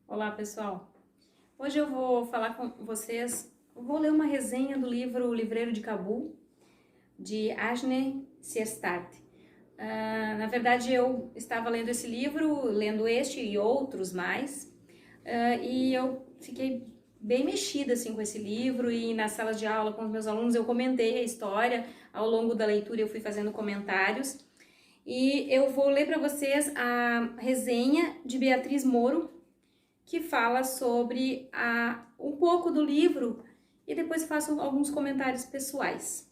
Olá, pessoal. Hoje eu vou falar com vocês, vou ler uma resenha do livro O Livreiro de Cabul, de Ajne Sierstad. Na verdade, eu estava lendo esse livro, lendo este e outros mais, e eu fiquei bem mexida assim, com esse livro, e nas salas de aula com os meus alunos eu comentei a história, ao longo da leitura eu fui fazendo comentários, e eu vou ler para vocês a resenha de Beatriz Moro, que fala sobre um pouco do livro e depois faço alguns comentários pessoais.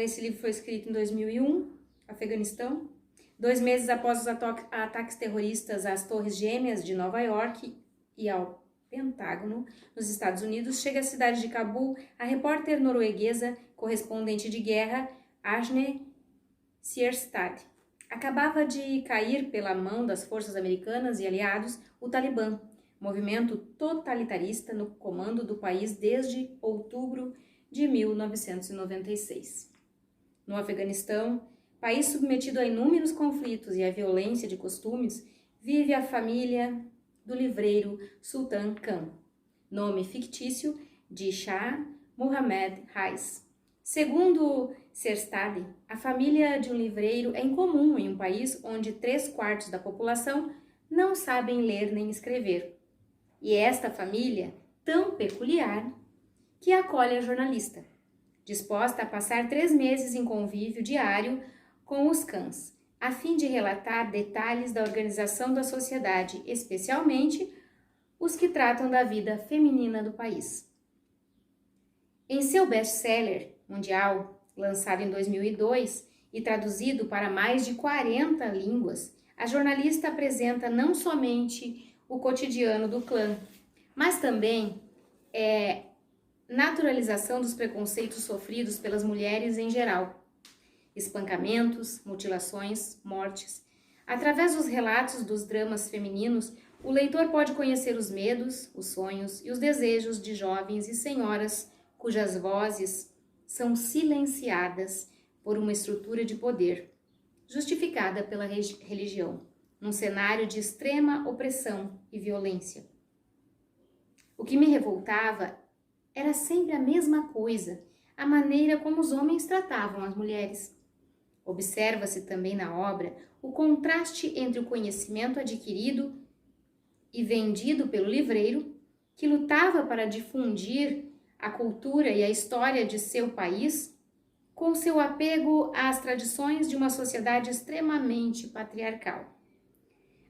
Esse livro foi escrito em 2001, Afeganistão. 2 meses após os ataques terroristas às Torres Gêmeas de Nova York e ao Pentágono, nos Estados Unidos, chega à cidade de Cabul a repórter norueguesa, correspondente de guerra, Ajne Sierstad. Acabava de cair pela mão das forças americanas e aliados o Talibã, movimento totalitarista no comando do país desde outubro de 1996. No Afeganistão, país submetido a inúmeros conflitos e à violência de costumes, vive a família do livreiro Sultan Khan, nome fictício de Shah Muhammad Reis. Segundo Sierstad, a família de um livreiro é incomum em um país onde 3/4 da população não sabem ler nem escrever. E é esta família, tão peculiar, que acolhe a jornalista, disposta a passar 3 meses em convívio diário com os cães, a fim de relatar detalhes da organização da sociedade, especialmente os que tratam da vida feminina do país. Em seu best-seller mundial, lançado em 2002 e traduzido para mais de 40 línguas, a jornalista apresenta não somente o cotidiano do clã, mas também naturalização dos preconceitos sofridos pelas mulheres em geral, espancamentos, mutilações, mortes. Através dos relatos dos dramas femininos, o leitor pode conhecer os medos, os sonhos e os desejos de jovens e senhoras cujas vozes são silenciadas por uma estrutura de poder, justificada pela religião, num cenário de extrema opressão e violência. O que me revoltava era sempre a mesma coisa, a maneira como os homens tratavam as mulheres. Observa-se também na obra o contraste entre o conhecimento adquirido e vendido pelo livreiro, que lutava para difundir a cultura e a história de seu país, com seu apego às tradições de uma sociedade extremamente patriarcal.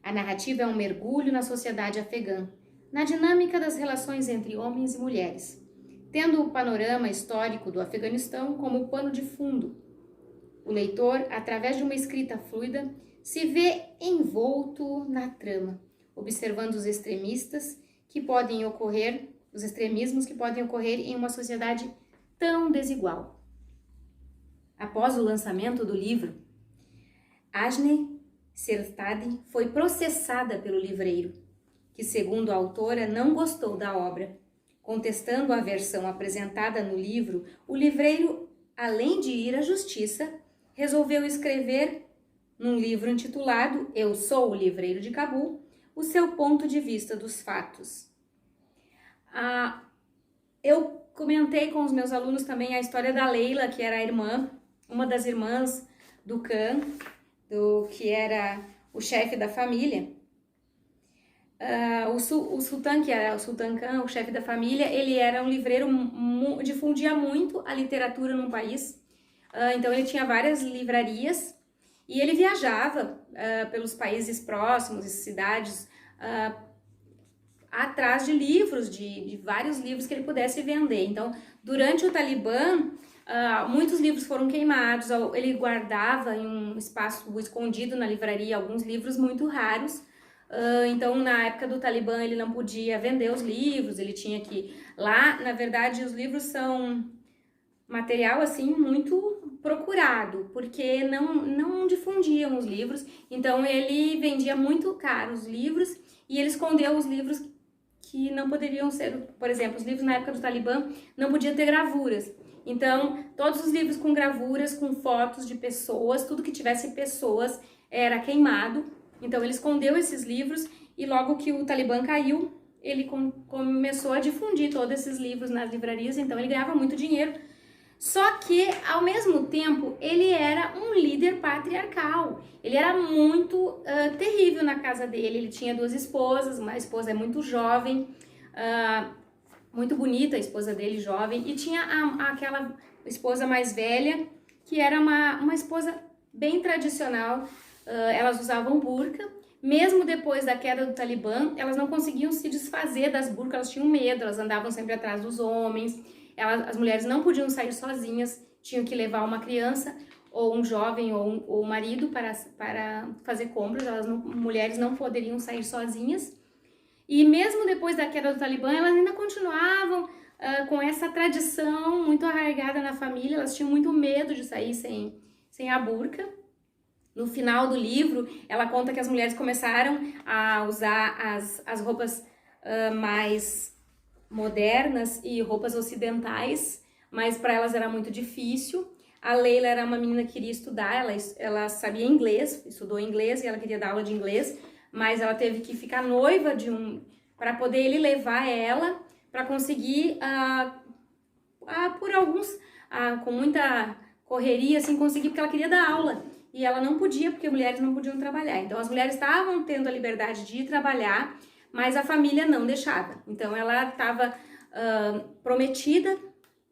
A narrativa é um mergulho na sociedade afegã, na dinâmica das relações entre homens e mulheres, tendo o panorama histórico do Afeganistão como pano de fundo. O leitor, através de uma escrita fluida, se vê envolto na trama, observando os extremismos que podem ocorrer em uma sociedade tão desigual. Após o lançamento do livro, Ajne Sierstad foi processada pelo livreiro, que, segundo a autora, não gostou da obra. Contestando a versão apresentada no livro, o livreiro, além de ir à justiça, resolveu escrever, num livro intitulado Eu Sou o Livreiro de Cabul, o seu ponto de vista dos fatos. Eu comentei com os meus alunos também a história da Leila, que era a irmã, uma das irmãs do Khan, que era o chefe da família. O Sultan, que era o Sultan Khan, o chefe da família, ele era um livreiro, difundia muito a literatura no país. Então ele tinha várias livrarias e ele viajava pelos países próximos e cidades atrás de livros, de vários livros que ele pudesse vender. Então, durante o Talibã, muitos livros foram queimados, ele guardava em um espaço escondido na livraria alguns livros muito raros. Então, na época do Talibã, ele não podia vender os livros, ele tinha que... Lá, na verdade, os livros são material, assim, muito procurado, porque não difundiam os livros. Então, ele vendia muito caro os livros e ele escondeu os livros que não poderiam ser, por exemplo, os livros na época do Talibã não podiam ter gravuras. Então, todos os livros com gravuras, com fotos de pessoas, tudo que tivesse pessoas era queimado. Então, ele escondeu esses livros e logo que o Talibã caiu, ele começou a difundir todos esses livros nas livrarias, então ele ganhava muito dinheiro. Só que, ao mesmo tempo, ele era um líder patriarcal. Ele era muito terrível na casa dele. Ele tinha 2 esposas, uma esposa muito jovem, muito bonita, a esposa dele jovem, e tinha aquela esposa mais velha, que era uma esposa bem tradicional. Elas usavam burca. Mesmo depois da queda do Talibã, elas não conseguiam se desfazer das burcas, elas tinham medo, elas andavam sempre atrás dos homens. As mulheres não podiam sair sozinhas, tinham que levar uma criança, ou um jovem, ou um marido para fazer compras. Mulheres não poderiam sair sozinhas. E mesmo depois da queda do Talibã, elas ainda continuavam com essa tradição muito arraigada na família. Elas tinham muito medo de sair sem a burca. No final do livro, ela conta que as mulheres começaram a usar as roupas mais modernas e roupas ocidentais, mas para elas era muito difícil. A Leila era uma menina que queria estudar, ela sabia inglês, estudou inglês e ela queria dar aula de inglês, mas ela teve que ficar noiva para poder ele levar ela, para conseguir, por alguns, com muita correria, assim, conseguir, porque ela queria dar aula. E ela não podia, porque mulheres não podiam trabalhar. Então, as mulheres estavam tendo a liberdade de ir trabalhar, mas a família não deixava. Então, ela estava prometida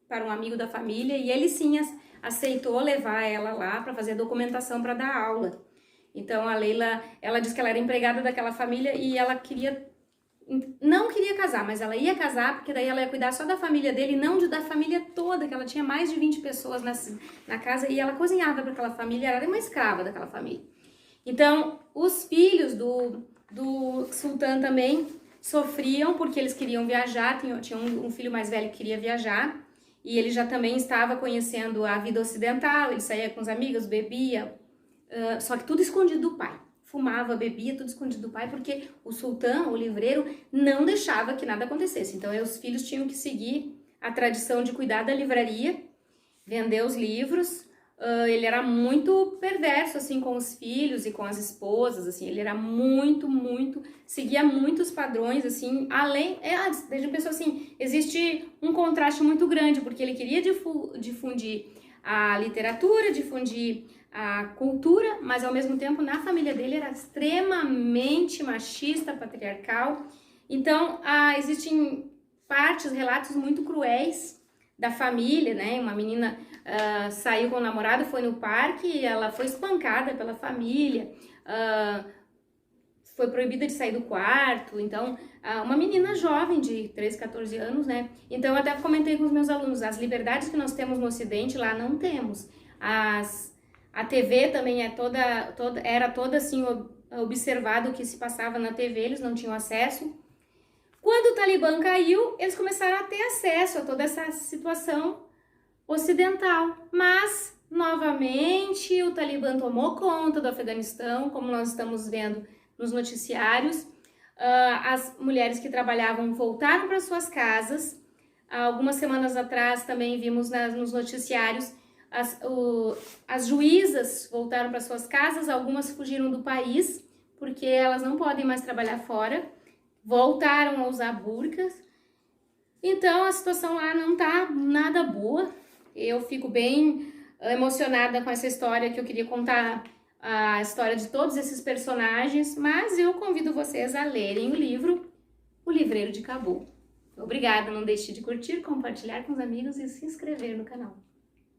para um amigo da família e ele sim aceitou levar ela lá para fazer documentação para dar aula. Então, a Leila, ela disse que ela era empregada daquela família e ela não queria casar, mas ela ia casar porque daí ela ia cuidar só da família dele, não da família toda, que ela tinha mais de 20 pessoas na casa e ela cozinhava para aquela família, ela era uma escrava daquela família. Então, os filhos do sultão também sofriam porque eles queriam viajar, tinha um filho mais velho que queria viajar e ele já também estava conhecendo a vida ocidental, ele saía com os amigos, bebia, só que tudo escondido do pai. Fumava, bebia, tudo escondido do pai, porque o sultão, o livreiro, não deixava que nada acontecesse. Então, os filhos tinham que seguir a tradição de cuidar da livraria, vender os livros. Ele era muito perverso, assim, com os filhos e com as esposas, assim. Ele era seguia muitos padrões, assim, além... Desde pensou assim, existe um contraste muito grande, porque ele queria difundir a literatura, difundir a cultura, mas ao mesmo tempo na família dele era extremamente machista, patriarcal. Então existem relatos muito cruéis da família, né? Uma menina saiu com o namorado, foi no parque e ela foi espancada pela família, foi proibida de sair do quarto. Então, uma menina jovem de 13, 14 anos, né? Então, eu até comentei com os meus alunos, as liberdades que nós temos no Ocidente, lá não temos. A TV também era toda assim, observado o que se passava na TV, eles não tinham acesso. Quando o Talibã caiu, eles começaram a ter acesso a toda essa situação ocidental. Mas, novamente, o Talibã tomou conta do Afeganistão, como nós estamos vendo nos noticiários. As mulheres que trabalhavam voltaram para suas casas. Algumas semanas atrás também vimos nos noticiários as juízas voltaram para suas casas, algumas fugiram do país, porque elas não podem mais trabalhar fora, voltaram a usar burcas. Então a situação lá não tá nada boa. Eu fico bem emocionada com essa história, que eu queria contar a história de todos esses personagens, mas eu convido vocês a lerem o livro O Livreiro de Cabul. Obrigada, não deixe de curtir, compartilhar com os amigos e se inscrever no canal.